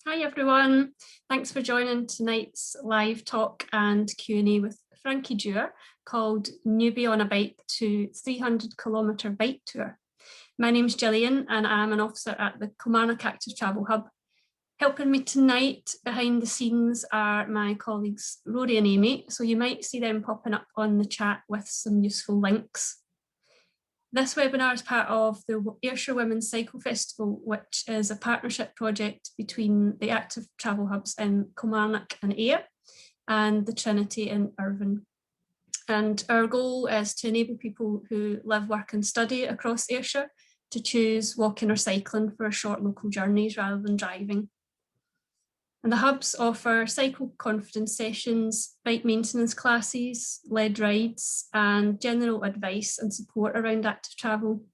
Hi everyone, thanks for joining tonight's live talk and Q&A with Frankie Dewar called Newbie on a Bike to 300-kilometre Bike Tour. My name's Gillian and I'm an officer at the Kilmarnock Active Travel Hub. Helping me tonight behind the scenes are my colleagues Rory and Amy, so you might see them popping up on the chat with some useful links. This webinar is part of the Ayrshire Women Cycle Festival, which is a partnership project between the Active Travel Hubs in Kilmarnock and Ayr and the Trinity in Irvine. And our goal is to enable people who live, work and study across Ayrshire to choose walking or cycling for short local journeys rather than driving. And the hubs offer cycle confidence sessions, bike maintenance classes, led rides, and general advice and support around active travel.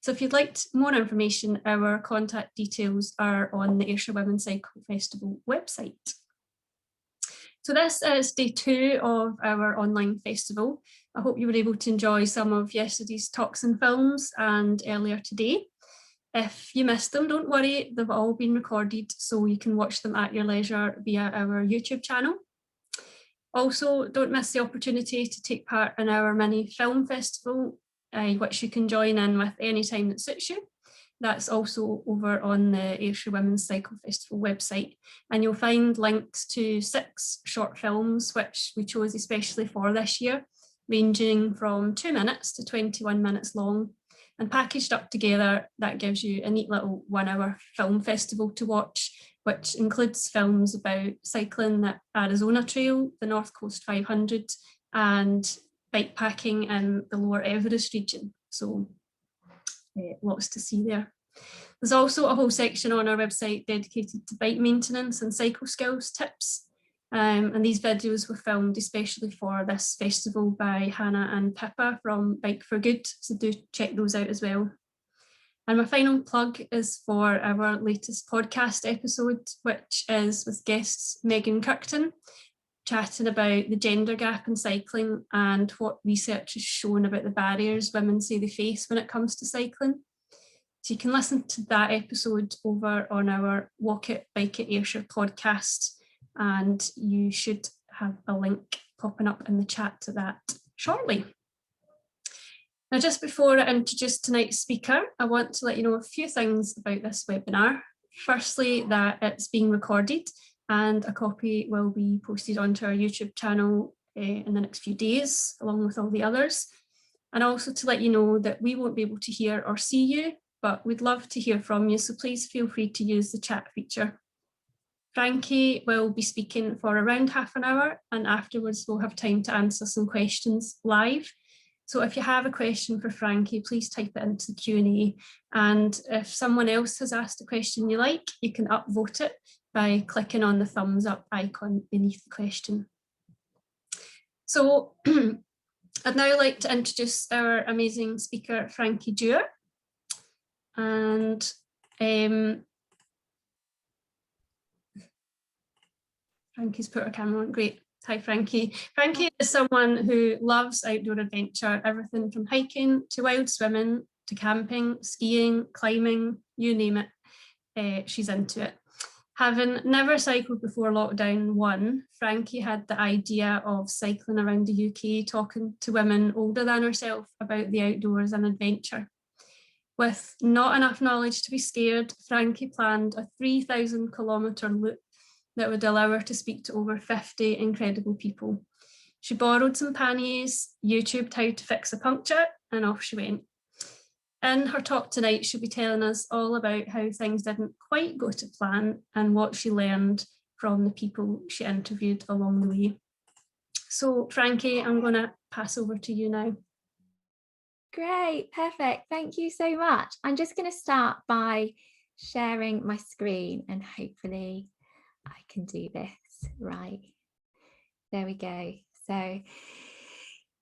So if you'd like more information, our contact details are on the Ayrshire Women Cycle Festival website. So this is day 2 of our online festival. I hope you were able to enjoy some of yesterday's talks and films and earlier today. If you missed them, don't worry, they've all been recorded, so you can watch them at your leisure via our YouTube channel. Also, don't miss the opportunity to take part in our mini film festival, which you can join in with any time that suits you. That's also over on the Ayrshire Women's Cycle Festival website, and you'll find links to 6 short films, which we chose especially for this year, ranging from 2 minutes to 21 minutes long. And packaged up together, that gives you a neat little 1-hour film festival to watch, which includes films about cycling the Arizona Trail, the North Coast 500, and bike packing in the Lower Everest region. So lots to see there. There's also a whole section on our website dedicated to bike maintenance and cycle skills tips. And these videos were filmed especially for this festival by Hannah and Pippa from Bike for Good, so do check those out as well. And my final plug is for our latest podcast episode, which is with guests Megan Kirkton, chatting about the gender gap in cycling and what research has shown about the barriers women say they face when it comes to cycling. So you can listen to that episode over on our Walk It, Bike It Ayrshire podcast, and you should have a link popping up in the chat to that shortly. Now, just before I introduce tonight's speaker, I want to let you know a few things about this webinar. Firstly, that it's being recorded and a copy will be posted onto our YouTube channel in the next few days, along with all the others. And also to let you know that we won't be able to hear or see you, but we'd love to hear from you, so please feel free to use the chat feature. Frankie will be speaking for around half an hour, and afterwards we'll have time to answer some questions live. So if you have a question for Frankie, please type it into the Q&A. And if someone else has asked a question you like, you can upvote it by clicking on the thumbs up icon beneath the question. So I'd now like to introduce our amazing speaker, Frankie Dewar. And Frankie's put her camera on, great. Hi Frankie. Frankie is someone who loves outdoor adventure, everything from hiking to wild swimming to camping, skiing, climbing, you name it, she's into it. Having never cycled before lockdown 1, Frankie had the idea of cycling around the UK, talking to women older than herself about the outdoors and adventure. With not enough knowledge to be scared, Frankie planned a 3,000-kilometre loop that would allow her to speak to over 50 incredible people. She borrowed some panniers, YouTubed how to fix a puncture, and off she went. In her talk tonight, she'll be telling us all about how things didn't quite go to plan and what she learned from the people she interviewed along the way. So Frankie, I'm going to pass over to you now. Great, perfect. Thank you so much. I'm just going to start by sharing my screen and hopefully I can do this right. There we go. So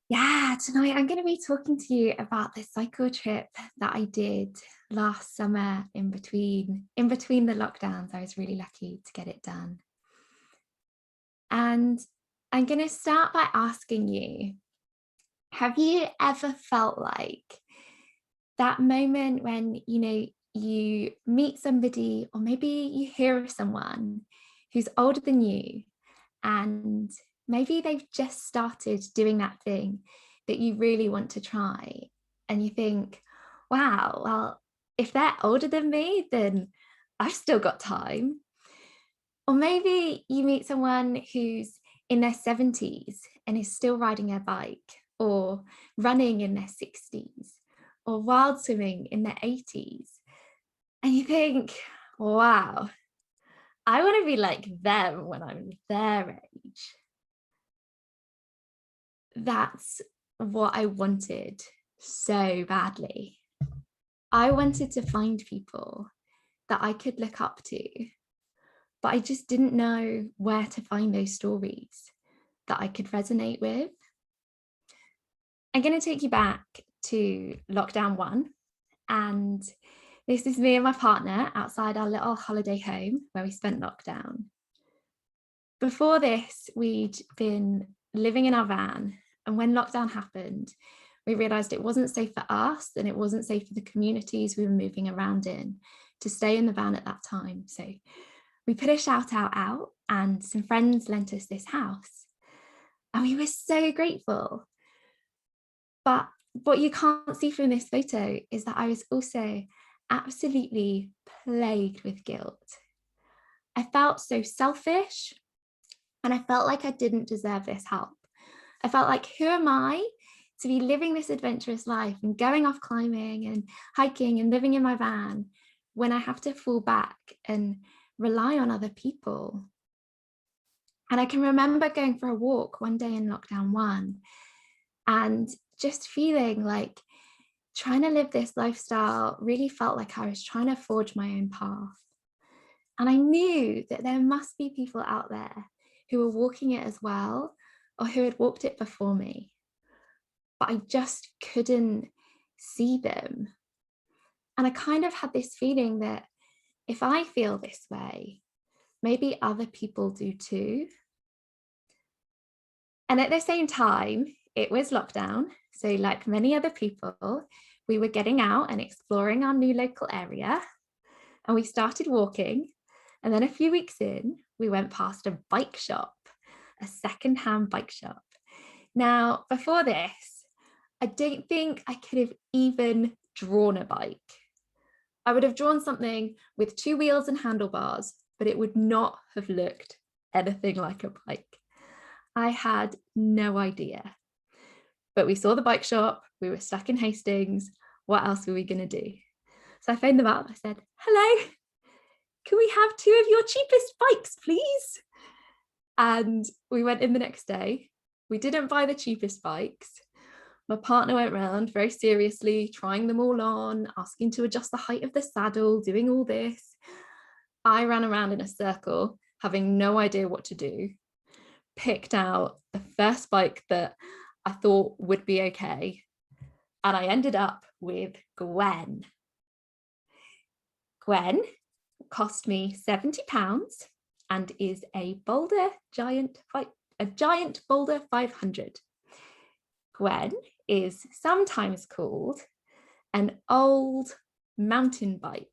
yeah, tonight I'm going to be talking to you about this cycle trip that I did last summer in between the lockdowns. I was really lucky to get it done. And I'm going to start by asking you, have you ever felt like that moment when, you know, you meet somebody, or maybe you hear of someone who's older than you, and maybe they've just started doing that thing that you really want to try. And you think, wow, well, if they're older than me, then I've still got time. Or maybe you meet someone who's in their 70s and is still riding a bike, or running in their 60s, or wild swimming in their 80s. And you think, wow, I want to be like them when I'm their age. That's what I wanted so badly. I wanted to find people that I could look up to, but I just didn't know where to find those stories that I could resonate with. I'm going to take you back to lockdown 1, and this is me and my partner outside our little holiday home where we spent lockdown. Before this, we'd been living in our van, and when lockdown happened, we realised it wasn't safe for us, and it wasn't safe for the communities we were moving around in to stay in the van at that time. So we put a shout out, and some friends lent us this house, and we were so grateful. But what you can't see from this photo is that I was also absolutely plagued with guilt. I felt so selfish, and I felt like I didn't deserve this help. I felt like, who am I to be living this adventurous life and going off climbing and hiking and living in my van when I have to fall back and rely on other people? And I can remember going for a walk one day in lockdown 1 and just feeling like trying to live this lifestyle really felt like I was trying to forge my own path. And I knew that there must be people out there who were walking it as well, or who had walked it before me, but I just couldn't see them. And I kind of had this feeling that if I feel this way, maybe other people do too. And at the same time, it was lockdown. So like many other people, we were getting out and exploring our new local area, and we started walking. And then a few weeks in, we went past a bike shop, a secondhand bike shop. Now, before this, I don't think I could have even drawn a bike. I would have drawn something with 2 wheels and handlebars, but it would not have looked anything like a bike. I had no idea. But we saw the bike shop, we were stuck in Hastings. What else were we going to do? So I phoned them up. I said, hello, can we have 2 of your cheapest bikes, please? And we went in the next day. We didn't buy the cheapest bikes. My partner went around very seriously, trying them all on, asking to adjust the height of the saddle, doing all this. I ran around in a circle, having no idea what to do, picked out the first bike that I thought would be okay, and I ended up with Gwen. Gwen cost me £70 and is a giant Boulder 500. Gwen is sometimes called an old mountain bike.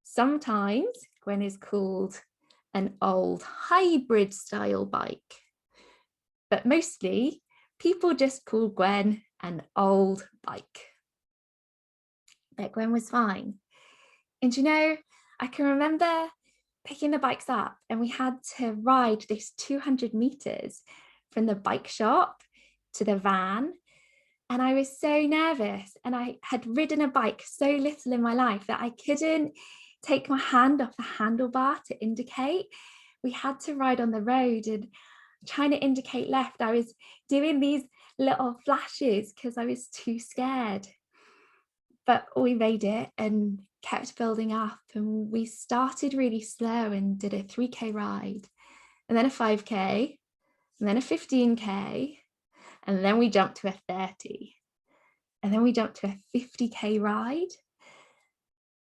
Sometimes Gwen is called an old hybrid style bike, but mostly people just call Gwen an old bike. But Gwen was fine. And you know, I can remember picking the bikes up, and we had to ride this 200 meters from the bike shop to the van. And I was so nervous, and I had ridden a bike so little in my life that I couldn't take my hand off the handlebar to indicate. We had to ride on the road, and trying to indicate left, I was doing these little flashes because I was too scared. But we made it and kept building up, and we started really slow and did a 3K ride, and then a 5K, and then a 15K, and then we jumped to a 30, and then we jumped to a 50K ride.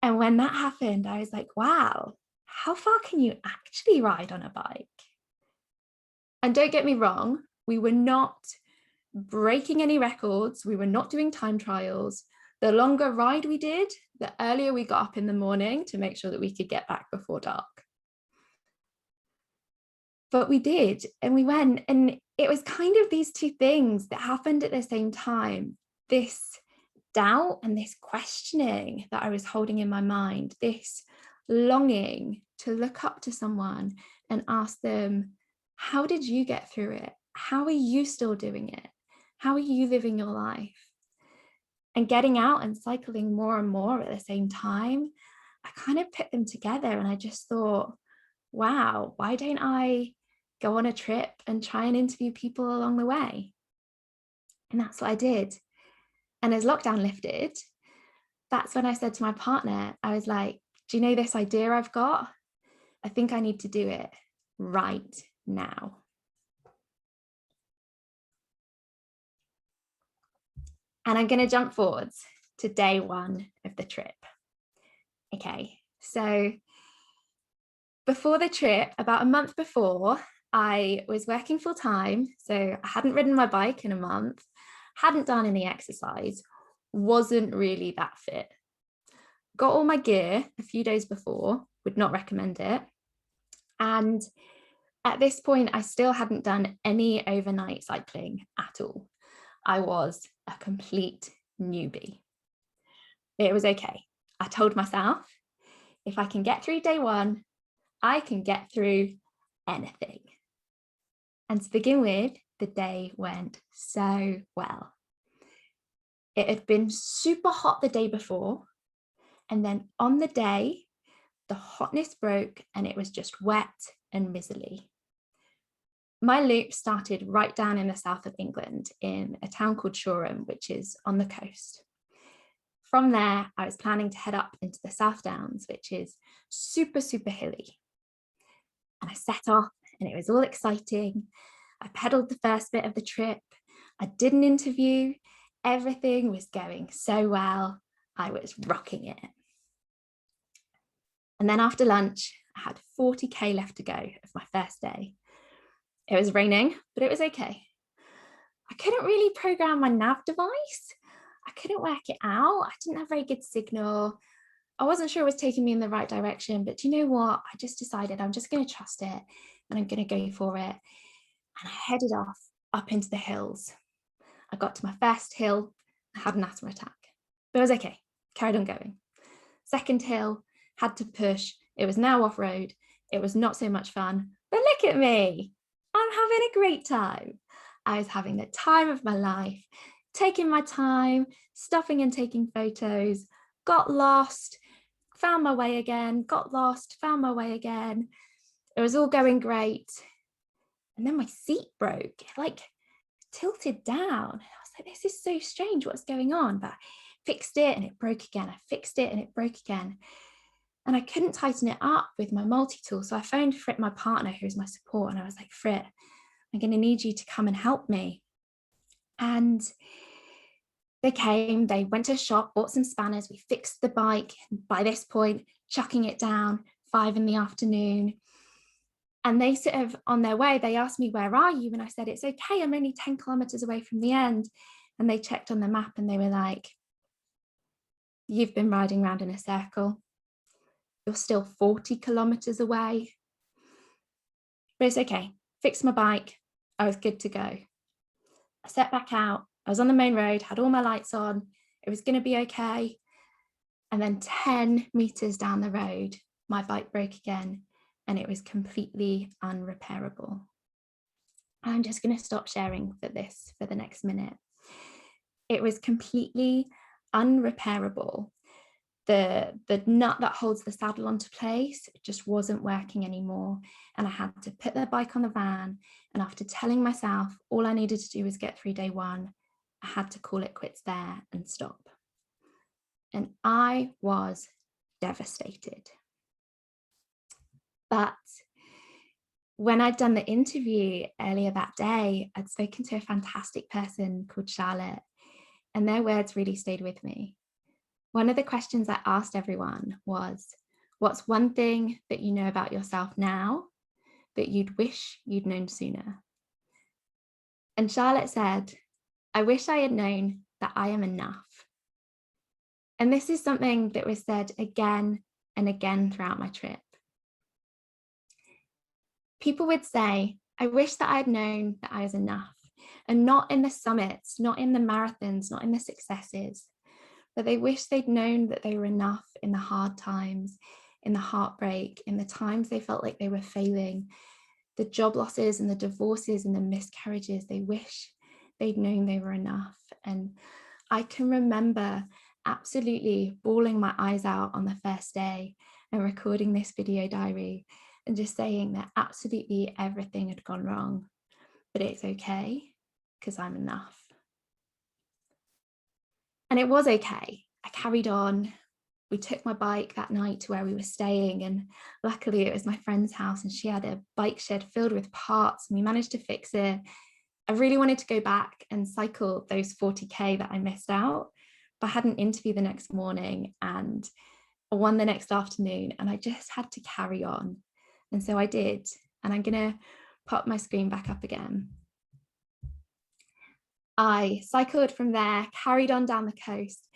And when that happened, I was like, wow, how far can you actually ride on a bike? And don't get me wrong, we were not breaking any records. We were not doing time trials. The longer ride we did, the earlier we got up in the morning to make sure that we could get back before dark. But we did, and we went, and it was kind of these two things that happened at the same time. This doubt and this questioning that I was holding in my mind, this longing to look up to someone and ask them, how did you get through it? How are you still doing it? How are you living your life? And getting out and cycling more and more at the same time, I kind of put them together, and I just thought, wow, why don't I go on a trip and try and interview people along the way? And that's what I did. And as lockdown lifted, that's when I said to my partner, I was like, do you know this idea I've got? I think I need to do it right now. And I'm going to jump forwards to day one of the trip. Okay, so before the trip, about a month before, I was working full time. So I hadn't ridden my bike in a month, hadn't done any exercise, wasn't really that fit. Got all my gear a few days before, would not recommend it. And at this point, I still hadn't done any overnight cycling at all. I was a complete newbie. It was okay. I told myself, if I can get through day one, I can get through anything. And to begin with, the day went so well. It had been super hot the day before. And then on the day, the hotness broke and it was just wet and miserly. My loop started right down in the south of England in a town called Shoreham, which is on the coast. From there, I was planning to head up into the South Downs, which is super, super hilly. And I set off and it was all exciting. I pedaled the first bit of the trip. I did an interview. Everything was going so well. I was rocking it. And then after lunch, I had 40k left to go of my first day. It was raining, but it was okay. I couldn't really program my nav device. I couldn't work it out. I didn't have very good signal. I wasn't sure it was taking me in the right direction, but do you know what? I just decided I'm just going to trust it and I'm going to go for it. And I headed off up into the hills. I got to my first hill, I had an asthma attack, but it was okay. Carried on going. Second hill, had to push. It was now off-road. It was not so much fun, but look at me. I'm having a great time. I was having the time of my life, taking my time, stopping and taking photos, got lost, found my way again, got lost, found my way again. It was all going great. And then my seat broke, it like tilted down. I was like, this is so strange, what's going on? But I fixed it and it broke again. I fixed it and it broke again. And I couldn't tighten it up with my multi-tool. So I phoned Frit, my partner, who's my support. And I was like, Frit, I'm going to need you to come and help me. And they came, they went to a shop, bought some spanners. We fixed the bike. By this point, chucking it down, 5 PM. And they sort of, on their way, they asked me, where are you? And I said, it's okay, I'm only 10 kilometers away from the end. And they checked on the map and they were like, you've been riding around in a circle. You're still 40 kilometers away. But it's okay, fixed my bike. I was good to go. I set back out. I was on the main road, had all my lights on. It was going to be okay. And then 10 meters down the road, my bike broke again and it was completely unrepairable. I'm just going to stop sharing this for the next minute. It was completely unrepairable. The nut that holds the saddle onto place just wasn't working anymore. And I had to put the bike on the van. And after telling myself all I needed to do was get through day one, I had to call it quits there and stop. And I was devastated. But when I'd done the interview earlier that day, I'd spoken to a fantastic person called Charlotte, and their words really stayed with me. One of the questions I asked everyone was, what's one thing that you know about yourself now that you'd wish you'd known sooner? And Charlotte said, I wish I had known that I am enough. And this is something that was said again and again throughout my trip. People would say, I wish that I'd known that I was enough, and not in the summits, not in the marathons, not in the successes, but they wish they'd known that they were enough in the hard times, in the heartbreak, in the times they felt like they were failing, the job losses and the divorces and the miscarriages. They wish they'd known they were enough. And I can remember absolutely bawling my eyes out on the first day and recording this video diary and just saying that absolutely everything had gone wrong, but it's okay because I'm enough. And it was okay. I carried on. We took my bike that night to where we were staying, and luckily it was my friend's house and she had a bike shed filled with parts and we managed to fix it. I really wanted to go back and cycle those 40k that I missed out, but I had an interview the next morning and one the next afternoon, and I just had to carry on. And so I did, and I'm gonna pop my screen back up again. I cycled from there, carried on down the coast,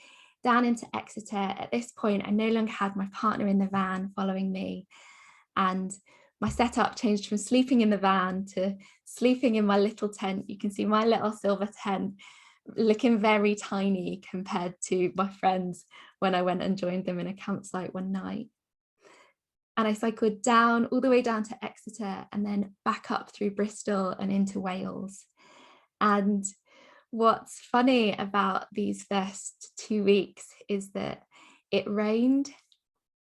down into Exeter. At this point, I no longer had my partner in the van following me, and my setup changed from sleeping in the van to sleeping in my little tent. You can see my little silver tent looking very tiny compared to my friends when I went and joined them in a campsite one night. And I cycled down, all the way down to Exeter, and then back up through Bristol and into Wales. And what's funny about these first 2 weeks is that it rained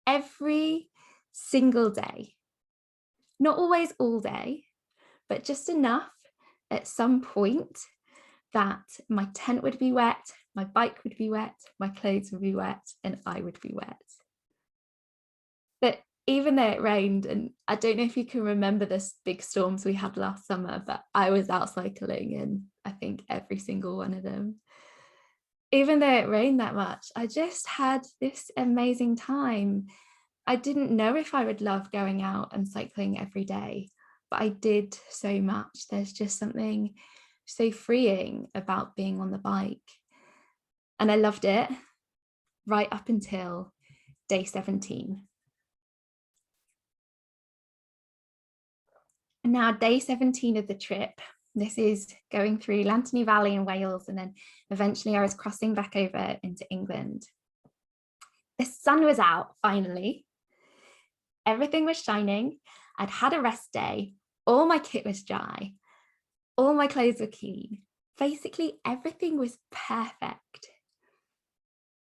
every single day. Not always all day, but just enough at some point that my tent would be wet, my bike would be wet, my clothes would be wet, and I would be wet. But even though it rained, and I don't know if you can remember the big storms we had last summer, but I was out cycling in, I think, every single one of them. Even though it rained that much, I just had this amazing time. I didn't know if I would love going out and cycling every day, but I did so much. There's just something so freeing about being on the bike. And I loved it right up until day 17. And now day 17 of the trip, this is going through Llanthony Valley in Wales, and then eventually I was crossing back over into England. The sun was out finally. Everything was shining. I'd had a rest day. All my kit was dry. All my clothes were clean. Basically, everything was perfect.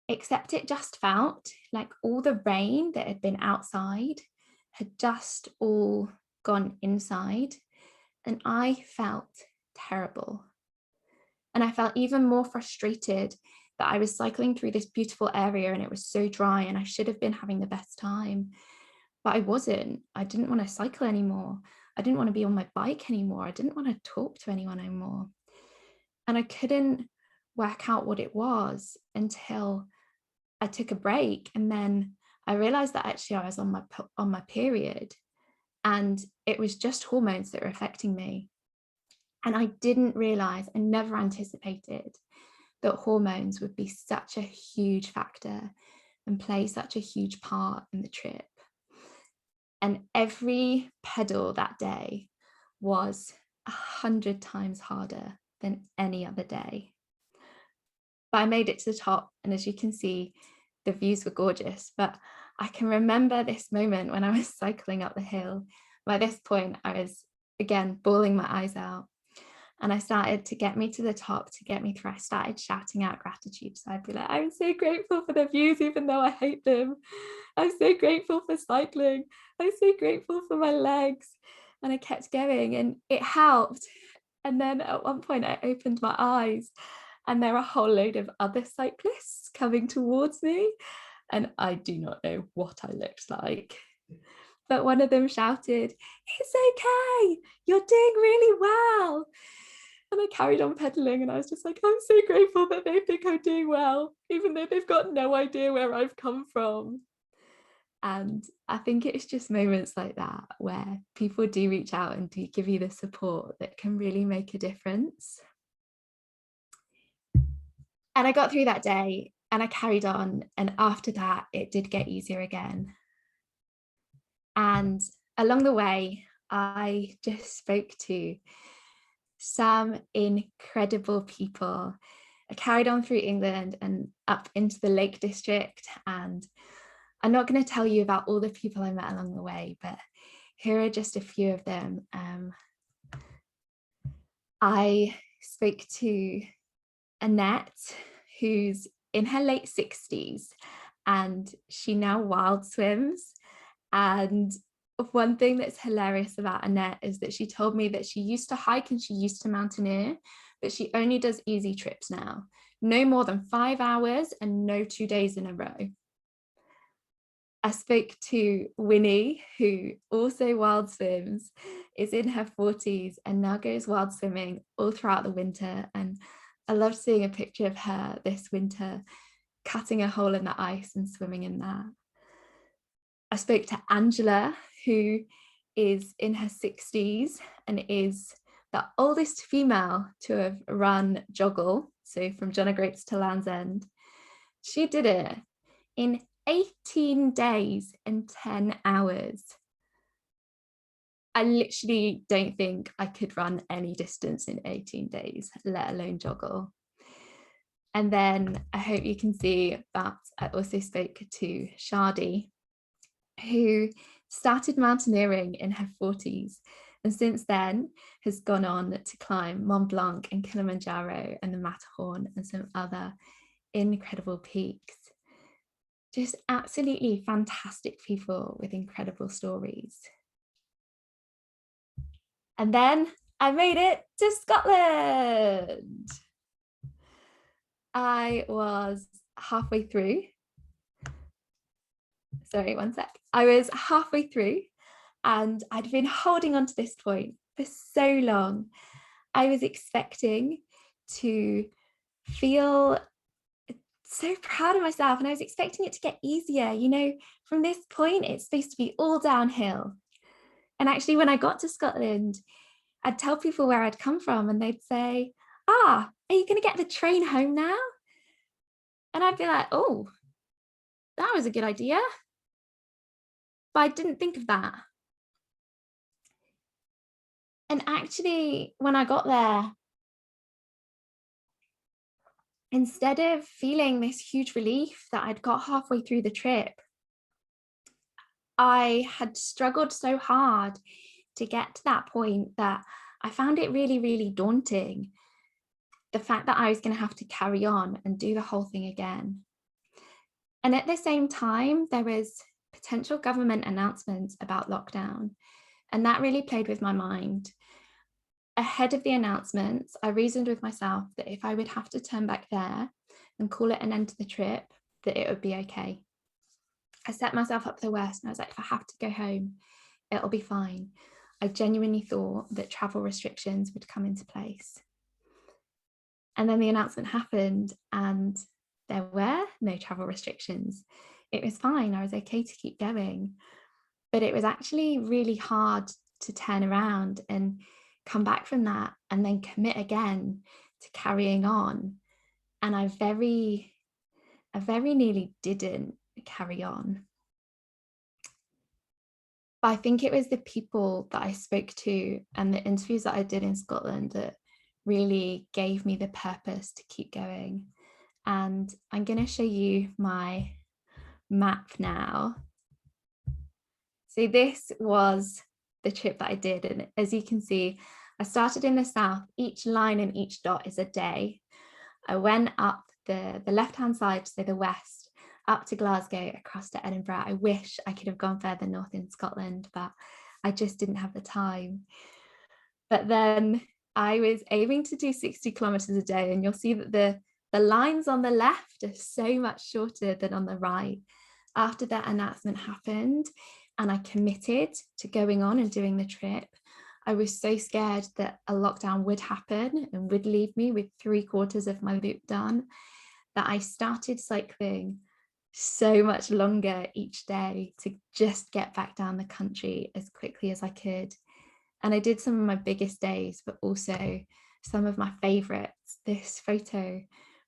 Except it just felt like all the rain that had been outside had just all gone inside, and I felt terrible. And I felt even more frustrated that I was cycling through this beautiful area and it was so dry and I should have been having the best time, but I wasn't. I didn't want to cycle anymore. I didn't want to be on my bike anymore. I didn't want to talk to anyone anymore. And I couldn't work out what it was until I took a break, and then I realized that actually I was on my period, and it was just hormones that were affecting me. And I didn't realize, I never anticipated that hormones would be such a huge factor and play such a huge part in the trip. And every pedal that day was 100 times harder than any other day. But I made it to the top, and as you can see, the views were gorgeous. But I can remember this moment when I was cycling up the hill. By this point, I was again bawling my eyes out, and I started to get me to the top, to get me through. I started shouting out gratitude. So I'd be like, I'm so grateful for the views, even though I hate them. I'm so grateful for cycling. I'm so grateful for my legs. And I kept going, and it helped. And then at one point I opened my eyes, and there were a whole load of other cyclists coming towards me, and I do not know what I looked like. But one of them shouted, "It's okay, you're doing really well." And I carried on pedaling, and I was just like, I'm so grateful that they think I'm doing well, even though they've got no idea where I've come from. And I think it's just moments like that where people do reach out and do give you the support that can really make a difference. And I got through that day, And I carried on. And after that, it did get easier again. And along the way, I just spoke to some incredible people. I carried on through England and up into the Lake District. And I'm not going to tell you about all the people I met along the way, but here are just a few of them. I spoke to Annette, who's in her late 60s, and she now wild swims. And one thing that's hilarious about Annette is that she told me that she used to hike and she used to mountaineer, but she only does easy trips now. No more than 5 hours and no 2 days in a row. I spoke to Winnie, who also wild swims, is in her 40s and now goes wild swimming all throughout the winter. And I loved seeing a picture of her this winter, cutting a hole in the ice and swimming in that. I spoke to Angela, who is in her 60s and is the oldest female to have run Joggle, so from John O'Groats to Land's End. She did it in 18 days and 10 hours. I literally don't think I could run any distance in 18 days, let alone Joggle. And then I hope you can see that I also spoke to Shadi, who started mountaineering in her 40s and since then has gone on to climb Mont Blanc and Kilimanjaro and the Matterhorn and some other incredible peaks. Just absolutely fantastic people with incredible stories. And then I made it to Scotland. I was halfway through. Sorry, one sec. I was halfway through and I'd been holding on to this point for so long. I was expecting to feel so proud of myself and I was expecting it to get easier. You know, from this point, it's supposed to be all downhill. And actually, when I got to Scotland, I'd tell people where I'd come from and they'd say, are you going to get the train home now? And I'd be like, oh, that was a good idea. But I didn't think of that. And actually, when I got there, instead of feeling this huge relief that I'd got halfway through the trip, I had struggled so hard to get to that point that I found it really, really daunting. The fact that I was going to have to carry on and do the whole thing again. And at the same time, there was potential government announcements about lockdown. And that really played with my mind. Ahead of the announcements, I reasoned with myself that if I would have to turn back there and call it an end to the trip, that it would be okay. I set myself up for the worst and I was like, if I have to go home, it'll be fine. I genuinely thought that travel restrictions would come into place. And then the announcement happened and there were no travel restrictions. It was fine. I was okay to keep going. But it was actually really hard to turn around and come back from that and then commit again to carrying on. And I very nearly didn't carry on. But I think it was the people that I spoke to and the interviews that I did in Scotland that really gave me the purpose to keep going. And I'm going to show you my map now. So this was the trip that I did. And as you can see, I started in the south. Each line and each dot is a day. I went up the left-hand side, so the west, up to Glasgow, across to Edinburgh. I wish I could have gone further north in Scotland, but I just didn't have the time. But then I was aiming to do 60 kilometers a day, and you'll see that the lines on the left are so much shorter than on the right. After that announcement happened and I committed to going on and doing the trip, I was so scared that a lockdown would happen and would leave me with 3/4 of my loop done that I started cycling so much longer each day to just get back down the country as quickly as I could. And I did some of my biggest days, but also some of my favorites. This photo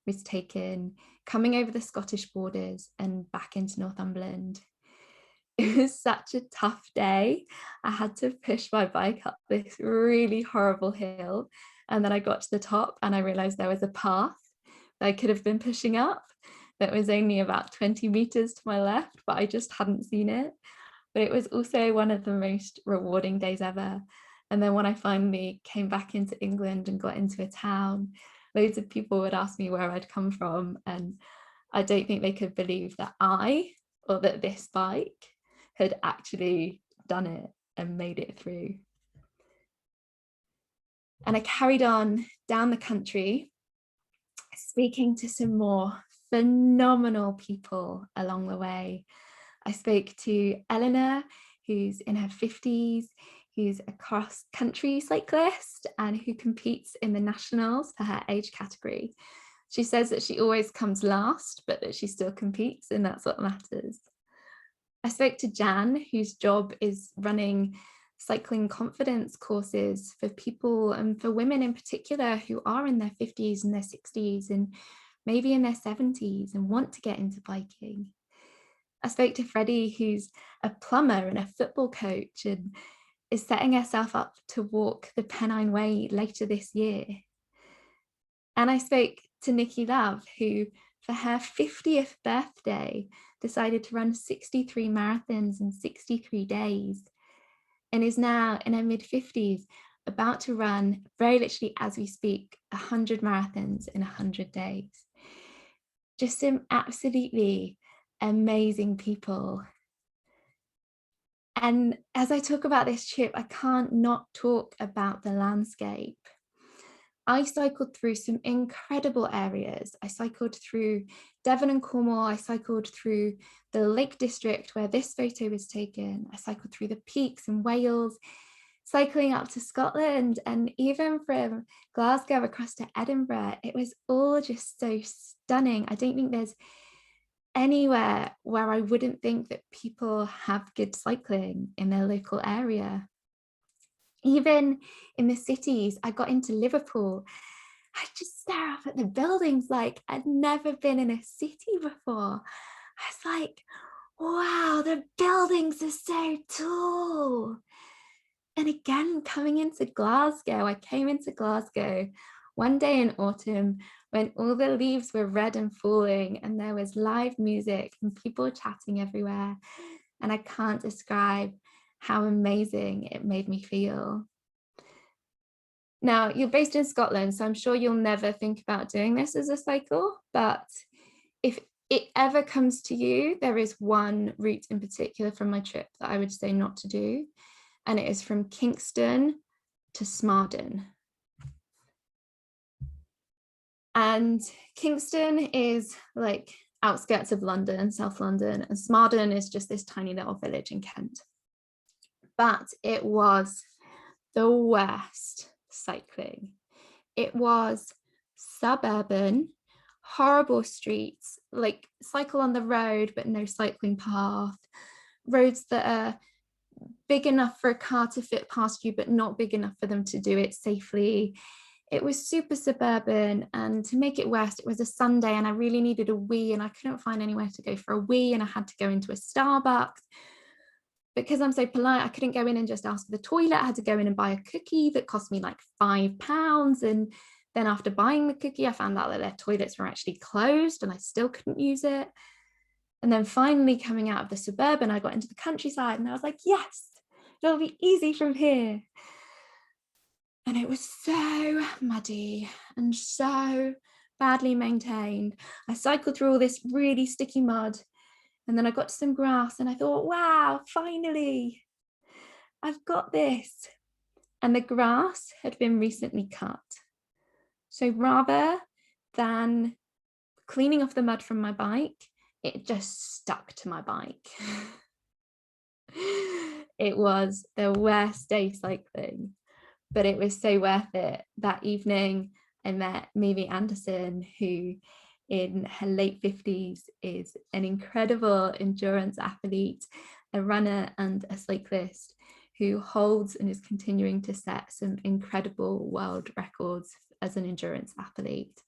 was taken coming over the Scottish borders and back into Northumberland. It was such a tough day. I had to push my bike up this really horrible hill, and then I got to the top and I realized there was a path that I could have been pushing up that was only about 20 meters to my left, but I just hadn't seen it. But it was also one of the most rewarding days ever. And then when I finally came back into England and got into a town, loads of people would ask me where I'd come from, and I don't think they could believe that that this bike had actually done it and made it through. And I carried on down the country, speaking to some more phenomenal people along the way. I spoke to Eleanor, who's in her 50s, who's a cross-country cyclist and who competes in the nationals for her age category. She says that she always comes last, but that she still competes, and that's what matters. I spoke to Jan, whose job is running cycling confidence courses for people and for women in particular who are in their 50s and their 60s and maybe in their 70s and want to get into biking. I spoke to Freddie, who's a plumber and a football coach and is setting herself up to walk the Pennine Way later this year. And I spoke to Nikki Love, who for her 50th birthday decided to run 63 marathons in 63 days and is now in her mid-50s about to run, very literally as we speak, 100 marathons in 100 days. Just some absolutely amazing people. And as I talk about this trip, I can't not talk about the landscape. I cycled through some incredible areas. I cycled through Devon and Cornwall. I cycled through the Lake District where this photo was taken. I cycled through the peaks in Wales, cycling up to Scotland, and even from Glasgow across to Edinburgh. It was all just so stunning. I don't think there's anywhere where I wouldn't think that people have good cycling in their local area. Even in the cities, I got into Liverpool. I just stare up at the buildings like I'd never been in a city before. I was like, wow, the buildings are so tall. And again, coming into Glasgow, I came into Glasgow one day in autumn when all the leaves were red and falling and there was live music and people chatting everywhere. And I can't describe how amazing it made me feel. Now, you're based in Scotland, so I'm sure you'll never think about doing this as a cycle, but if it ever comes to you, there is one route in particular from my trip that I would say not to do, and it is from Kingston to Smarden. And Kingston is like outskirts of London, South London, and Smarden is just this tiny little village in Kent. But it was the worst cycling. It was suburban, horrible streets, like cycle on the road, but no cycling path, roads that are big enough for a car to fit past you, but not big enough for them to do it safely. It was super suburban, and to make it worse, it was a Sunday and I really needed a wee and I couldn't find anywhere to go for a wee, and I had to go into a Starbucks. Because I'm so polite, I couldn't go in and just ask for the toilet. I had to go in and buy a cookie that cost me like £5. And then after buying the cookie, I found out that their toilets were actually closed and I still couldn't use it. And then finally coming out of the suburban, I got into the countryside and I was like, yes, it'll be easy from here. And it was so muddy and so badly maintained. I cycled through all this really sticky mud. And then I got to some grass and I thought, wow, finally, I've got this. And the grass had been recently cut. So rather than cleaning off the mud from my bike, it just stuck to my bike. It was the worst day cycling, but it was so worth it. That evening, I met Mimi Anderson, who in her late 50s is an incredible endurance athlete, a runner and a cyclist who holds and is continuing to set some incredible world records as an endurance athlete.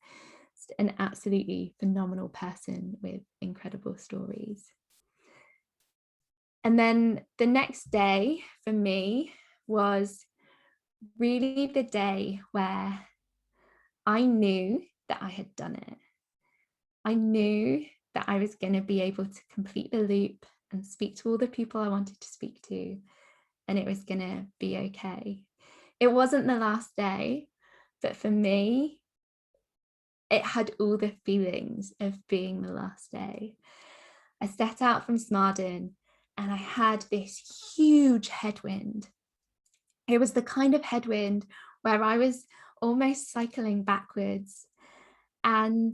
just an absolutely phenomenal person with incredible stories. And then the next day for me was really the day where I knew that I had done it. I knew that I was going to be able to complete the loop and speak to all the people I wanted to speak to, and it was going to be okay. It wasn't the last day, but for me, it had all the feelings of being the last day. I set out from Smarden and I had this huge headwind. It was the kind of headwind where I was almost cycling backwards. And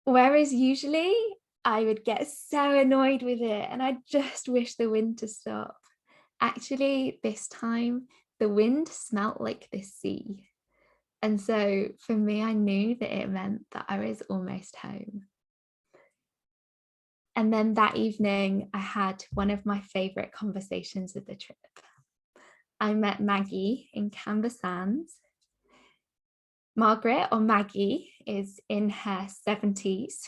whereas usually I would get so annoyed with it and I just wish the wind to stop. Actually, this time the wind smelt like the sea. And so for me, I knew that it meant that I was almost home. And then that evening, I had one of my favourite conversations of the trip. I met Maggie in Canberra Sands. Margaret, or Maggie, is in her 70s.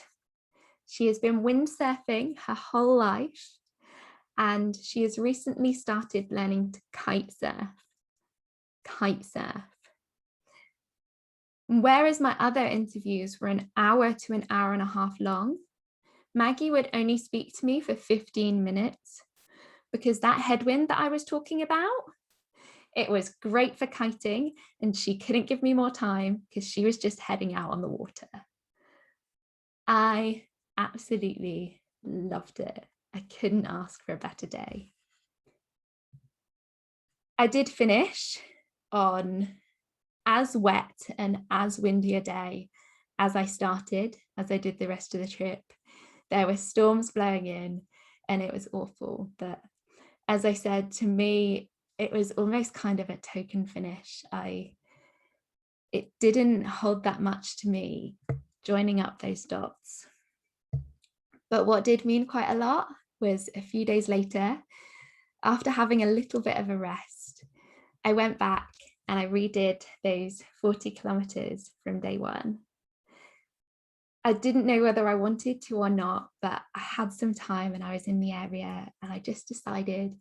She has been windsurfing her whole life, and she has recently started learning to kite surf. Kite surf. Whereas my other interviews were an hour to an hour and a half long, Maggie would only speak to me for 15 minutes because that headwind that I was talking about, it was great for kiting and she couldn't give me more time because she was just heading out on the water. I absolutely loved it. I couldn't ask for a better day. I did finish on as wet and as windy a day as I started, as I did the rest of the trip. There were storms blowing in and it was awful. But as I said, to me, it was almost kind of a token finish. It didn't hold that much to me, joining up those dots. But what did mean quite a lot was a few days later, after having a little bit of a rest, I went back and I redid those 40 kilometers from day one. I didn't know whether I wanted to or not, but I had some time and I was in the area and I just decided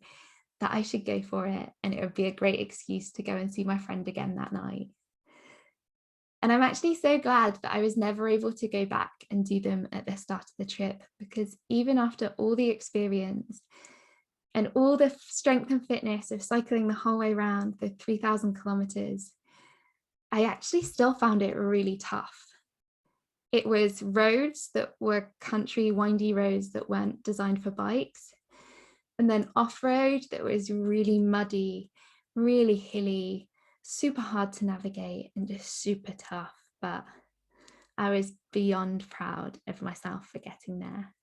that I should go for it and it would be a great excuse to go and see my friend again that night. And I'm actually so glad that I was never able to go back and do them at the start of the trip, because even after all the experience and all the strength and fitness of cycling the whole way around the 3,000 kilometers, I actually still found it really tough. It was roads that were country, windy roads that weren't designed for bikes. And then off-road that was really muddy, really hilly, super hard to navigate and just super tough. But I was beyond proud of myself for getting there.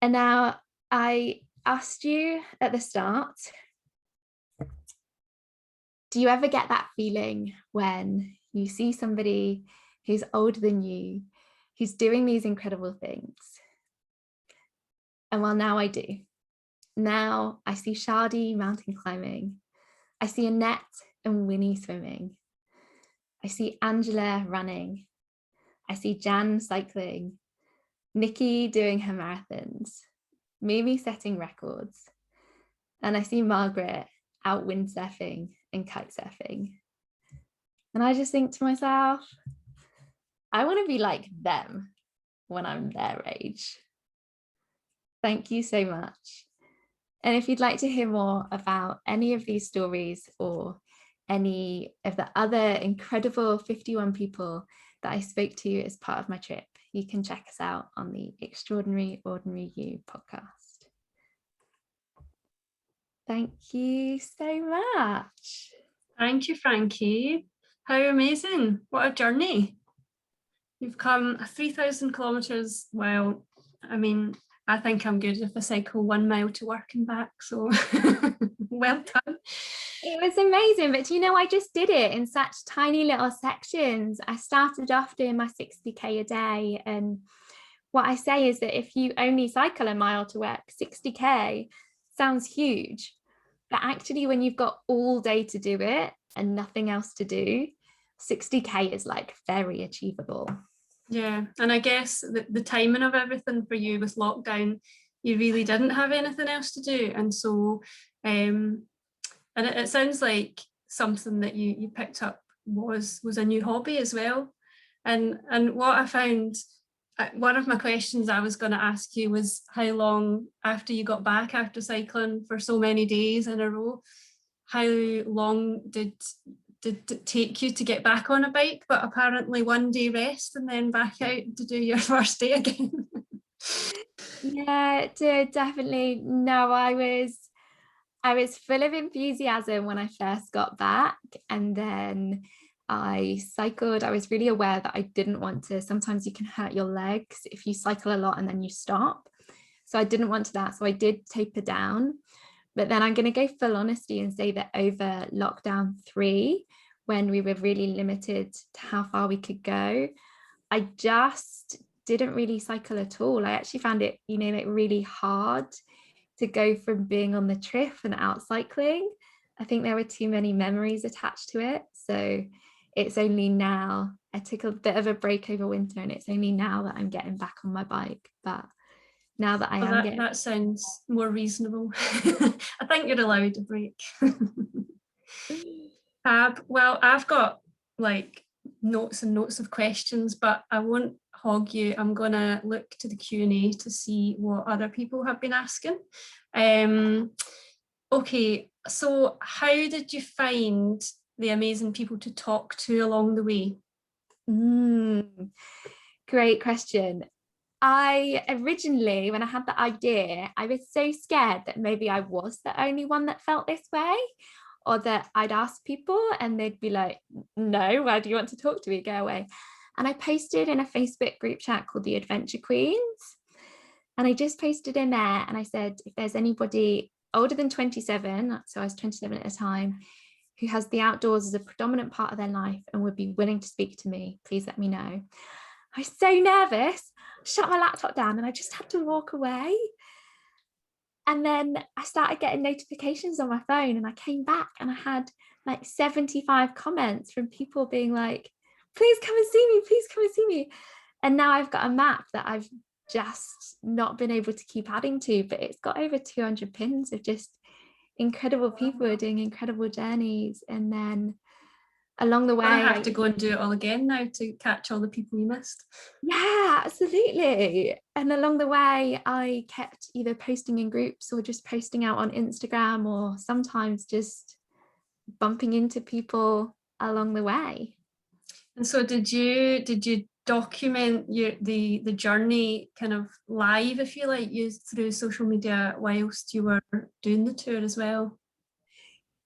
And now I asked you at the start, do you ever get that feeling when you see somebody who's older than you, who's doing these incredible things? And well, now I do. Now I see Shadi mountain climbing. I see Annette and Winnie swimming. I see Angela running. I see Jan cycling. Nikki doing her marathons. Mimi setting records. And I see Margaret out windsurfing and kite surfing. And I just think to myself, I want to be like them when I'm their age. Thank you so much. And if you'd like to hear more about any of these stories or any of the other incredible 51 people that I spoke to as part of my trip, you can check us out on the Extraordinary Ordinary You podcast. Thank you so much. Thank you, Frankie. How amazing. What a journey. You've come 3,000 kilometres. Well, I mean, I think I'm good if I cycle 1 mile to work and back. So well done. It was amazing. But you know, I just did it in such tiny little sections. I started off doing my 60k a day. And what I say is that if you only cycle a mile to work, 60k sounds huge. But actually, when you've got all day to do it and nothing else to do, 60k is like very achievable. Yeah, and I guess the timing of everything for you with lockdown, you really didn't have anything else to do, and so and it sounds like something that you picked up was a new hobby as well. And what I found, one of my questions I was going to ask you was how long after you got back after cycling for so many days in a row, how long did it take you to get back on a bike? But apparently one day rest and then back out to do your first day again. Yeah, it did, definitely. No, I was full of enthusiasm when I first got back, and then I cycled. I was really aware that I didn't want to. Sometimes you can hurt your legs if you cycle a lot and then you stop. So I didn't want to that. So I did taper down. But then I'm going to go full honesty and say that over lockdown 3, when we were really limited to how far we could go, I just didn't really cycle at all. I actually found it, like really hard to go from being on the trip and out cycling. I think there were too many memories attached to it. So it's only now, I took a bit of a break over winter, and it's only now that I'm getting back on my bike. But now that I am getting... That sounds more reasonable. I think you're allowed a break. Well, I've got like notes and notes of questions, but I won't hog you. I'm going to look to the Q&A to see what other people have been asking. Okay, so how did you find the amazing people to talk to along the way? Great question. I originally, when I had the idea, I was so scared that maybe I was the only one that felt this way, or that I'd ask people and they'd be like, no, why do you want to talk to me? Go away. And I posted in a Facebook group chat called the Adventure Queens. And I just posted in there and I said, if there's anybody older than 27, so I was 27 at the time, who has the outdoors as a predominant part of their life and would be willing to speak to me, please let me know. I was so nervous, shut my laptop down and I just had to walk away. And then I started getting notifications on my phone, and I came back and I had like 75 comments from people being like, please come and see me, please come and see me. And now I've got a map that I've just not been able to keep adding to, but it's got over 200 pins of just incredible people who are doing incredible journeys. And then along the way, I have to go and do it all again now to catch all the people you missed. Yeah, absolutely. And along the way, I kept either posting in groups or just posting out on Instagram, or sometimes just bumping into people along the way. And so did you document the journey kind of live, if you like, used through social media whilst you were doing the tour as well?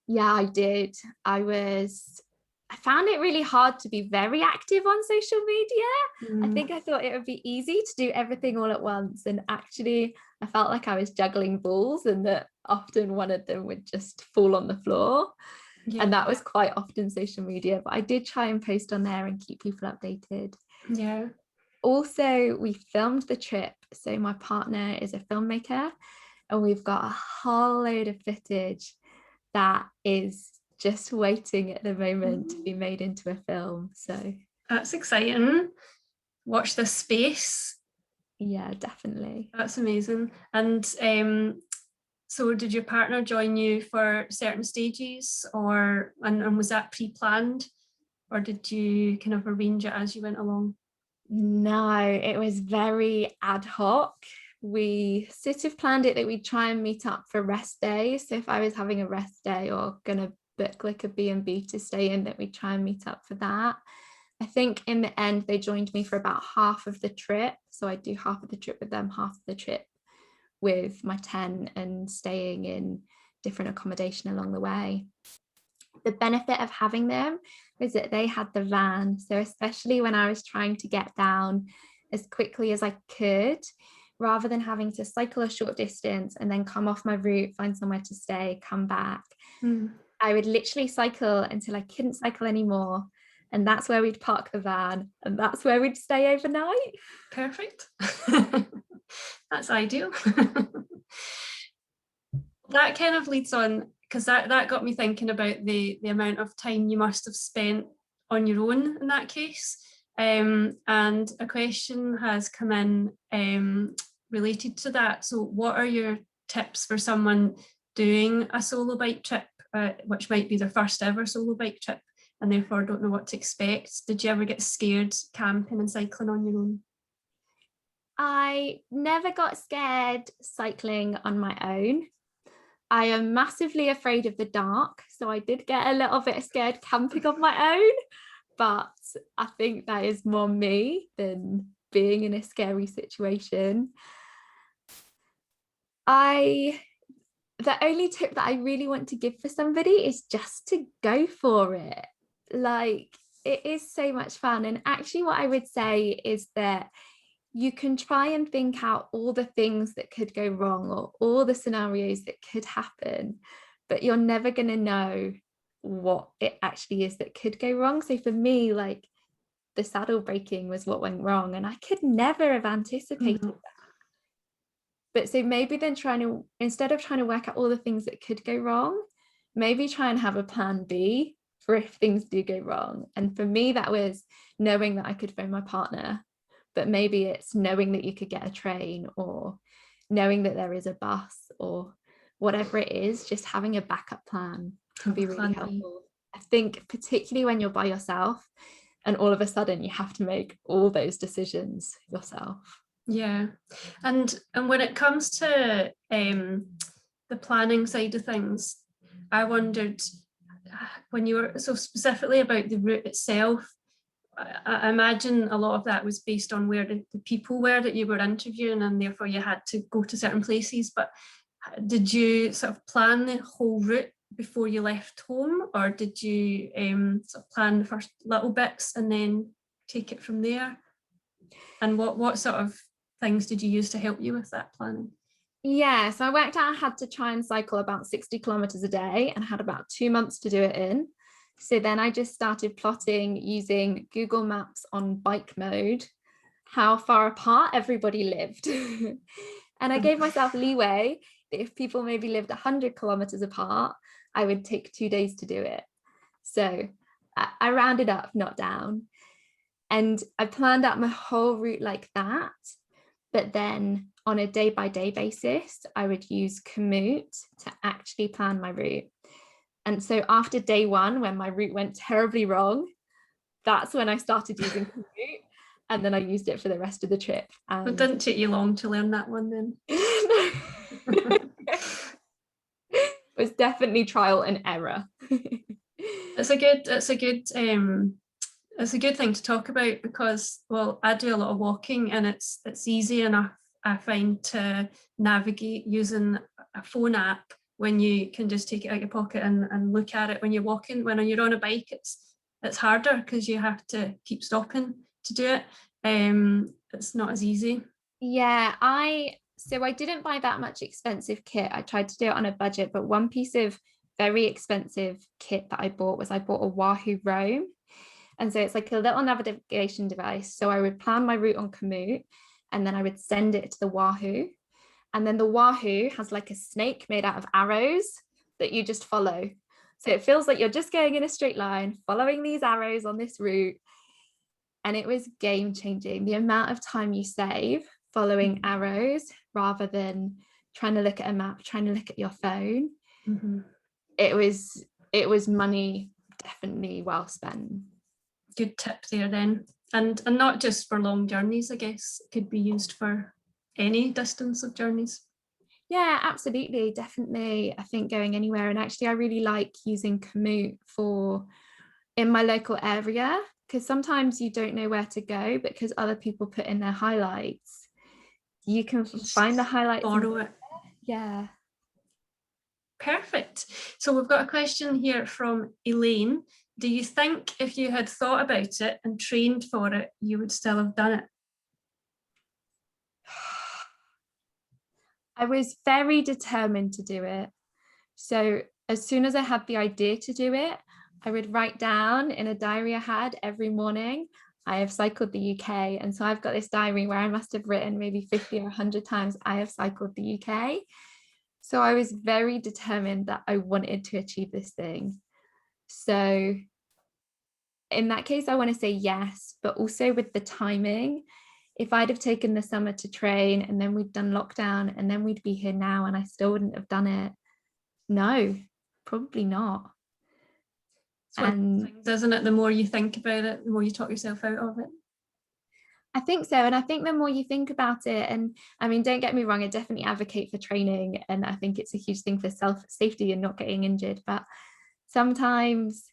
Yeah, I did. I found it really hard to be very active on social media. I think I thought it would be easy to do everything all at once. And actually, I felt like I was juggling balls, and that often one of them would just fall on the floor. Yeah. And that was quite often social media, but I did try and post on there and keep people updated. Yeah. Also, we filmed the trip. So my partner is a filmmaker, and we've got a whole load of footage that is just waiting at the moment to be made into a film. So that's exciting. Watch this space. Yeah, definitely. That's amazing. And so did your partner join you for certain stages, and was that pre-planned, or did you kind of arrange it as you went along? No, it was very ad hoc. We sort of planned it that we'd try and meet up for rest days. So if I was having a rest day or gonna book like a B&B to stay in, that we'd try and meet up for that. I think in the end they joined me for about half of the trip. So I do half of the trip with them, half of the trip with my tent and staying in different accommodation along the way. The benefit of having them is that they had the van. So especially when I was trying to get down as quickly as I could, rather than having to cycle a short distance and then come off my route, find somewhere to stay, come back, I would literally cycle until I couldn't cycle anymore. And that's where we'd park the van, and that's where we'd stay overnight. Perfect. That's ideal. That kind of leads on, because that got me thinking about the amount of time you must have spent on your own in that case. And a question has come in related to that. So what are your tips for someone doing a solo bike trip, which might be their first ever solo bike trip, and therefore don't know what to expect? Did you ever get scared camping and cycling on your own? I never got scared cycling on my own. I am massively afraid of the dark, so I did get a little bit scared camping on my own, but I think that is more me than being in a scary situation. The only tip that I really want to give for somebody is just to go for it. Like, it is so much fun. And actually what I would say is that you can try and think out all the things that could go wrong or all the scenarios that could happen, but you're never going to know what it actually is that could go wrong. So for me, like, the saddle breaking was what went wrong, and I could never have anticipated that. But so maybe then instead of trying to work out all the things that could go wrong, maybe try and have a plan B for if things do go wrong. And for me, that was knowing that I could phone my partner, but maybe it's knowing that you could get a train, or knowing that there is a bus, or whatever it is. Just having a backup plan can be really helpful. I think particularly when you're by yourself and all of a sudden you have to make all those decisions yourself. Yeah, and when it comes to the planning side of things, I wondered, when you were so specifically about the route itself, I imagine a lot of that was based on where the people were that you were interviewing, and therefore you had to go to certain places. But did you sort of plan the whole route before you left home, or did you sort of plan the first little bits and then take it from there? And what sort of things did you use to help you with that planning? Yeah, so I worked out I had to try and cycle about 60 kilometers a day and had about 2 months to do it in. So then I just started plotting using Google Maps on bike mode how far apart everybody lived. And I gave myself leeway that if people maybe lived 100 kilometers apart, I would take 2 days to do it. So I rounded up, not down. And I planned out my whole route like that. But then on a day-by-day basis, I would use Komoot to actually plan my route. And so after day one, when my route went terribly wrong, that's when I started using Komoot, and then I used it for the rest of the trip. And it didn't take you long to learn that one then. It was definitely trial and error. It's a good thing to talk about, because, well, I do a lot of walking, and it's easy enough, I find, to navigate using a phone app when you can just take it out of your pocket and look at it when you're walking. When you're on a bike, it's harder because you have to keep stopping to do it. It's not as easy. Yeah, so I didn't buy that much expensive kit. I tried to do it on a budget, but one piece of very expensive kit that I bought a Wahoo Roam. And so it's like a little navigation device. So I would plan my route on Komoot, and then I would send it to the Wahoo. And then the Wahoo has like a snake made out of arrows that you just follow. So it feels like you're just going in a straight line, following these arrows on this route. And it was game changing. The amount of time you save following arrows rather than trying to look at a map, trying to look at your phone. Mm-hmm. It was money definitely well spent. Good tip there then. And not just for long journeys, I guess. It could be used for any distance of journeys. Yeah, absolutely, definitely. I think going anywhere. And actually I really like using Komoot in my local area, because sometimes you don't know where to go, but because other people put in their highlights, you can find the highlights. Borrow it. Yeah. Perfect. So we've got a question here from Elaine. Do you think if you had thought about it and trained for it, you would still have done it? I was very determined to do it. So as soon as I had the idea to do it, I would write down in a diary I had every morning, I have cycled the UK. And so I've got this diary where I must have written maybe 50 or 100 times, I have cycled the UK. So I was very determined that I wanted to achieve this thing. So in that case, I want to say yes, but also with the timing. If I'd have taken the summer to train and then we'd done lockdown and then we'd be here now and I still wouldn't have done it, no, probably not. It's one of the things, isn't it? The more you think about it, the more you talk yourself out of it. I think so. And I think the more you think about it, and I mean, don't get me wrong, I definitely advocate for training. And I think it's a huge thing for self-safety and not getting injured. But sometimes,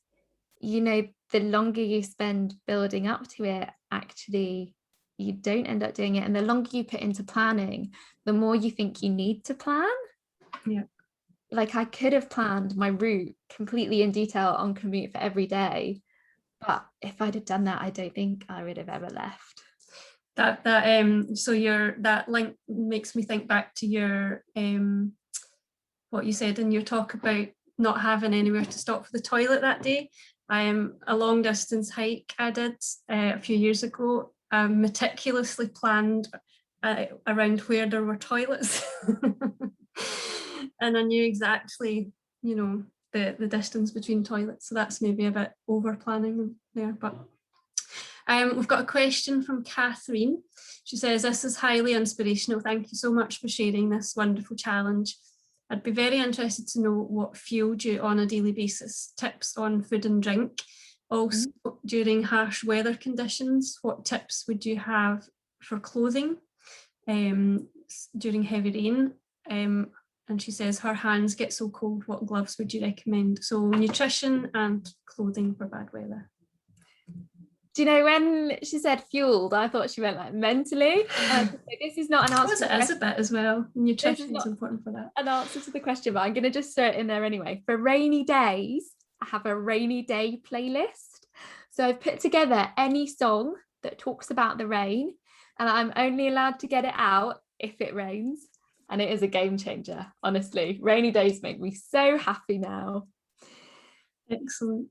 the longer you spend building up to it, actually, you don't end up doing it. And the longer you put into planning, the more you think you need to plan. Yeah. Like I could have planned my route completely in detail on commute for every day. But if I'd have done that, I don't think I would have ever left. That link makes me think back to your what you said in your talk about not having anywhere to stop for the toilet that day. A long distance hike I did a few years ago, meticulously planned around where there were toilets. And I knew exactly, the distance between toilets. So that's maybe a bit over planning there, but we've got a question from Catherine. She says, "This is highly inspirational. Thank you so much for sharing this wonderful challenge. I'd be very interested to know what fueled you on a daily basis, tips on food and drink. Also, during harsh weather conditions, what tips would you have for clothing during heavy rain?" And she says her hands get so cold, what gloves would you recommend? So nutrition and clothing for bad weather. Do you know, when she said fueled, I thought she meant like mentally. This is not an answer. It is a bit as well. Nutrition is important for that. An answer to the question, but I'm going to just throw it in there anyway. For rainy days, I have a rainy day playlist. So I've put together any song that talks about the rain, and I'm only allowed to get it out if it rains. And it is a game changer, honestly. Rainy days make me so happy now. Excellent.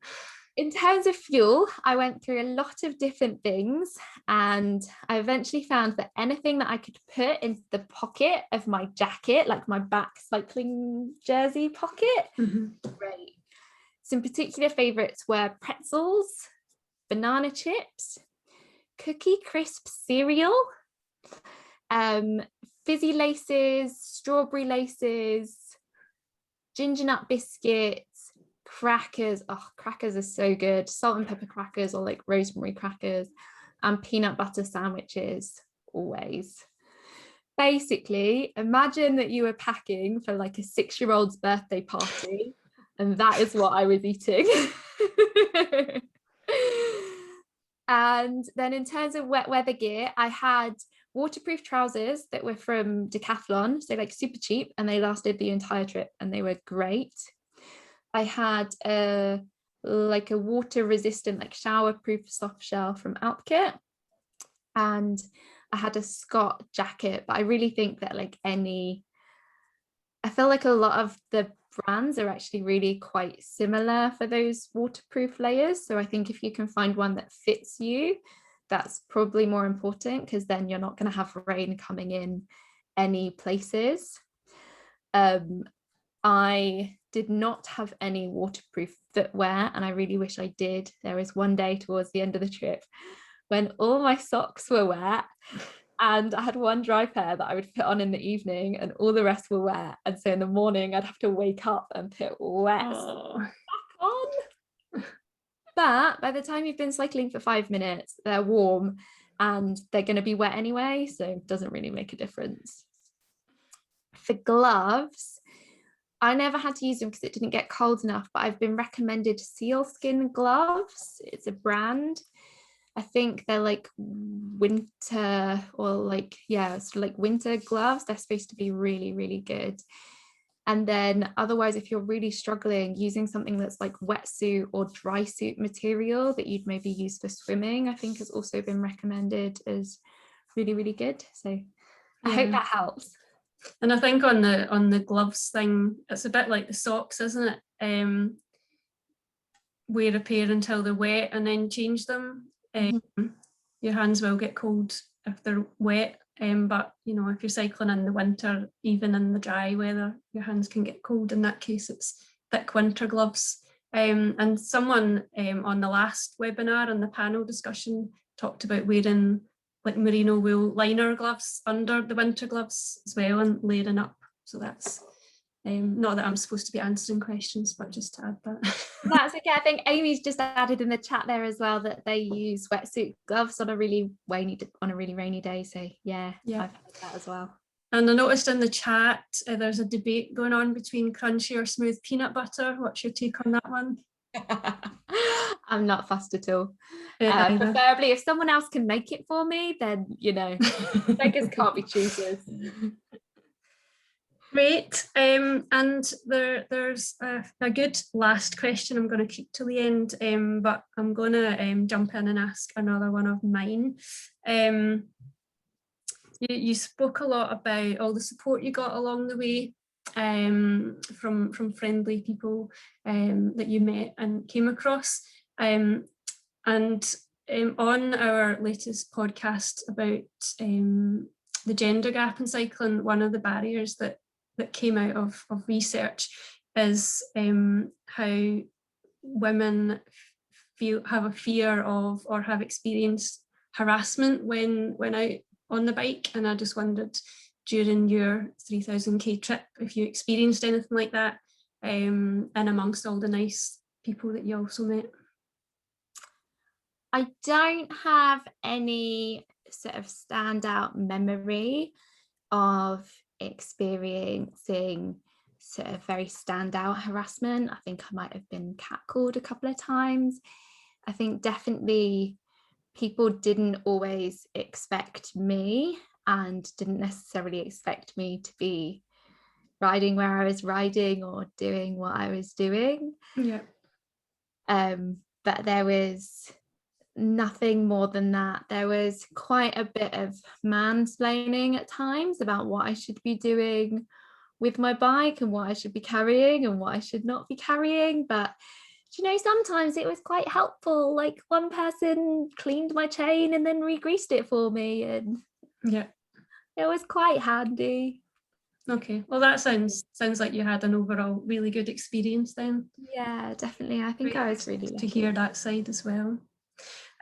In terms of fuel, I went through a lot of different things, and I eventually found that anything that I could put into the pocket of my jacket, like my back cycling jersey pocket, great. Some particular favorites were pretzels, banana chips, Cookie Crisp cereal, fizzy laces, strawberry laces, ginger nut biscuits, crackers. Oh, crackers are so good. Salt and pepper crackers or like rosemary crackers, and peanut butter sandwiches, always. Basically, imagine that you were packing for like a 6-year-old's birthday party, and that is what I was eating. And then in terms of wet weather gear, I had waterproof trousers that were from Decathlon, so like super cheap, and they lasted the entire trip and they were great. I had a water resistant, like shower proof soft shell from Alpkit, and I had a Scott jacket. But I really think that I feel like a lot of the brands are actually really quite similar for those waterproof layers. So I think if you can find one that fits you, that's probably more important, because then you're not going to have rain coming in any places. I did not have any waterproof footwear, and I really wish I did. There was one day towards the end of the trip when all my socks were wet, and I had one dry pair that I would put on in the evening and all the rest were wet. And so in the morning I'd have to wake up and put wet back on. But by the time you've been cycling for 5 minutes, they're warm and they're going to be wet anyway, so it doesn't really make a difference. For gloves, I never had to use them because it didn't get cold enough, but I've been recommended sealskin gloves. It's a brand. I think they're like winter, or winter gloves. They're supposed to be really, really good. And then otherwise, if you're really struggling, using something that's like wetsuit or dry suit material that you'd maybe use for swimming, I think has also been recommended as really, really good. So I hope that helps. And I think on the gloves thing, it's a bit like the socks, isn't it? Wear a pair until they're wet and then change them. Your hands will get cold if they're wet, but if you're cycling in the winter, even in the dry weather, your hands can get cold. In that case, it's thick winter gloves And someone on the last webinar on the panel discussion talked about wearing like merino wool liner gloves under the winter gloves as well and layering up. So that's not that I'm supposed to be answering questions, but just to add that. That's okay. I think Amy's just added in the chat there as well that they use wetsuit gloves on a really rainy day. So yeah, I've heard that as well. And I noticed in the chat there's a debate going on between crunchy or smooth peanut butter. What's your take on that one? I'm not fussed at all. Preferably if someone else can make it for me, then beggars can't be choosers. Great. And there's a good last question I'm going to keep to the end, but I'm going to jump in and ask another one of mine. You spoke a lot about all the support you got along the way from friendly people that you met and came across. And on our latest podcast about the gender gap in cycling, one of the barriers that came out of research is how women have a fear of or have experienced harassment when out on the bike. And I just wondered, during your 3000k trip, if you experienced anything like that, and amongst all the nice people that you also met. I don't have any sort of standout memory of experiencing sort of very standout harassment. I think I might have been catcalled a couple of times. I think definitely people didn't always expect me and didn't necessarily expect me to be riding where I was riding or doing what I was doing. Yeah. But there was nothing more than that. There was quite a bit of mansplaining at times about what I should be doing with my bike and what I should be carrying and what I should not be carrying. But sometimes it was quite helpful. Like one person cleaned my chain and then re-greased it for me, and yeah, it was quite handy. Okay, well that sounds like you had an overall really good experience then. Yeah, definitely. I think I was really lucky to hear that side as well.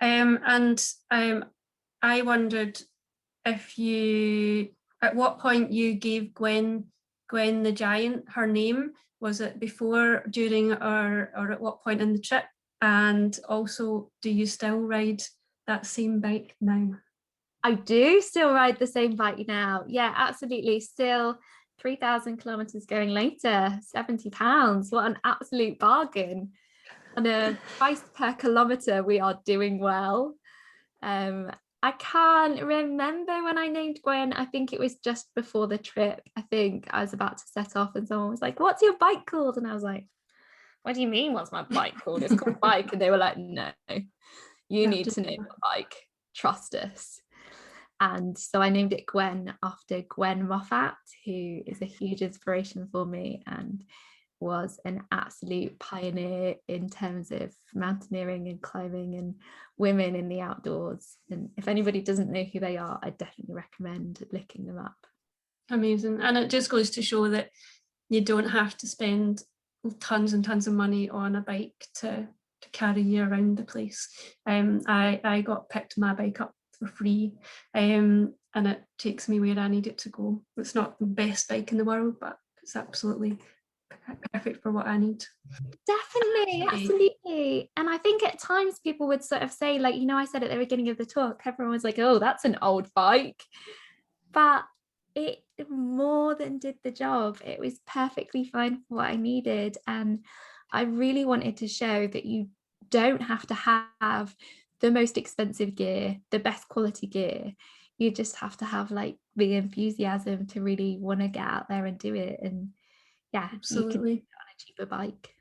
I wondered if you, at what point you gave Gwen the Giant her name. Was it before, during, or at what point in the trip? And also, do you still ride that same bike now? I do still ride the same bike now. Yeah, absolutely. Still 3,000 kilometers going later, £70. What an absolute bargain. On a price per kilometer, we are doing well. I can't remember when I named Gwen. I think it was just before the trip. I think I was about to set off and someone was like, "What's your bike called?" And I was like, "What do you mean, what's my bike called? It's called Bike." And they were like, "No, you need to name the bike. Trust us." And so I named it Gwen after Gwen Moffat, who is a huge inspiration for me and was an absolute pioneer in terms of mountaineering and climbing and women in the outdoors. And if anybody doesn't know who they are, I definitely recommend looking them up. Amazing. And it just goes to show that you don't have to spend tons and tons of money on a bike to carry you around the place. I got picked my bike up for free, and it takes me where I need it to go. It's not the best bike in the world, but it's absolutely perfect for what I need. Definitely, absolutely. And I think at times people would sort of say, like, I said at the beginning of the talk, everyone was like, "Oh, that's an old bike," but it more than did the job. It was perfectly fine for what I needed. And I really wanted to show that you don't have to have the most expensive gear, the best quality gear. You just have to have like the enthusiasm to really want to get out there and do it. And yeah, absolutely, you can do it on a cheaper bike.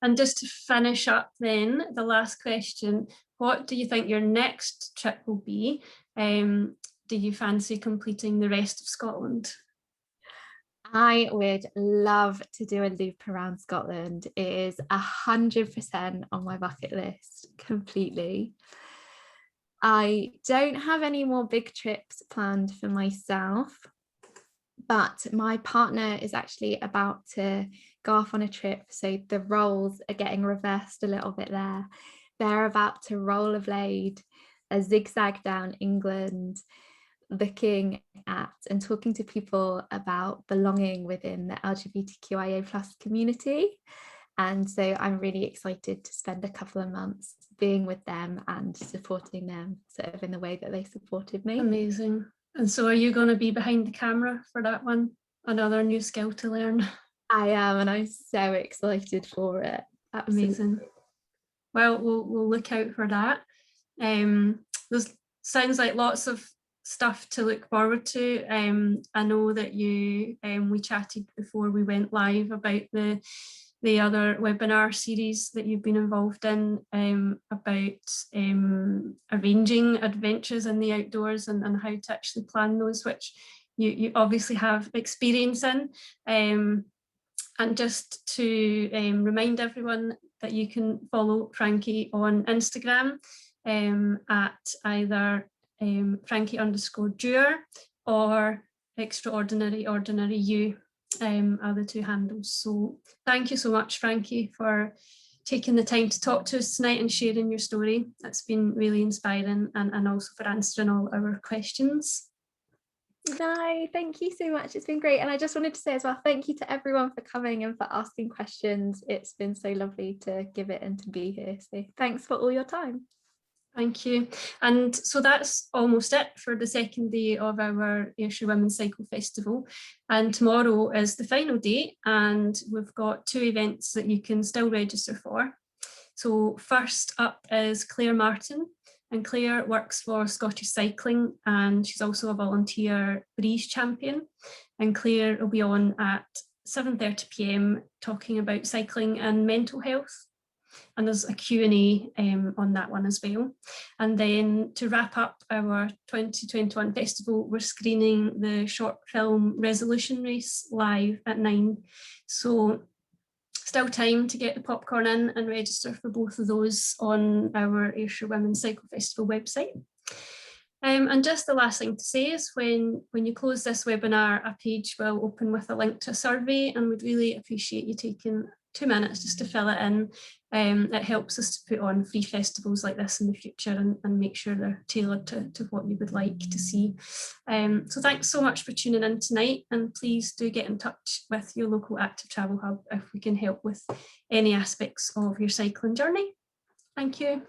And just to finish up then, the last question, what do you think your next trip will be? Do you fancy completing the rest of Scotland? I would love to do a loop around Scotland. It is 100% on my bucket list, completely. I don't have any more big trips planned for myself, but my partner is actually about to go off on a trip, so the roles are getting reversed a little bit there. They're about to rollerblade a zigzag down England, looking at and talking to people about belonging within the LGBTQIA+ community. And so I'm really excited to spend a couple of months being with them and supporting them sort of in the way that they supported me. Amazing. And so are you going to be behind the camera for that one? Another new skill to learn. I am, and I'm so excited for it. Absolutely. Amazing. Well, we'll look out for that. There's sounds like lots of stuff to look forward to. I know that we chatted before we went live about the other webinar series that you've been involved in, about arranging adventures in the outdoors and how to actually plan those, which you obviously have experience in. And just to remind everyone that you can follow Frankie on Instagram at either Frankie_Dewar or Extraordinary Ordinary You are the two handles. So thank you so much, Frankie, for taking the time to talk to us tonight and sharing your story. That's been really inspiring, and also for answering all our questions. No, thank you so much. It's been great. And I just wanted to say as well, thank you to everyone for coming and for asking questions. It's been so lovely to give it and to be here. So thanks for all your time. Thank you. And so that's almost it for the second day of our Ayrshire Women Cycle Festival. And tomorrow is the final day, and we've got 2 events that you can still register for. So first up is Claire Martin, and Claire works for Scottish Cycling, and she's also a volunteer breeze champion. And Claire will be on at 7:30 p.m. talking about cycling and mental health. And there's a Q&A on that one as well. And then to wrap up our 2021 festival, we're screening the short film Resolution Race live at 9. So still time to get the popcorn in and register for both of those on our Ayrshire Women Cycle Festival website. And just the last thing to say is when you close this webinar, a page will open with a link to a survey, and we'd really appreciate you taking 2 minutes just to fill it in. It helps us to put on free festivals like this in the future and make sure they're tailored to what you would like to see. So thanks so much for tuning in tonight, and please do get in touch with your local Active Travel Hub if we can help with any aspects of your cycling journey. Thank you.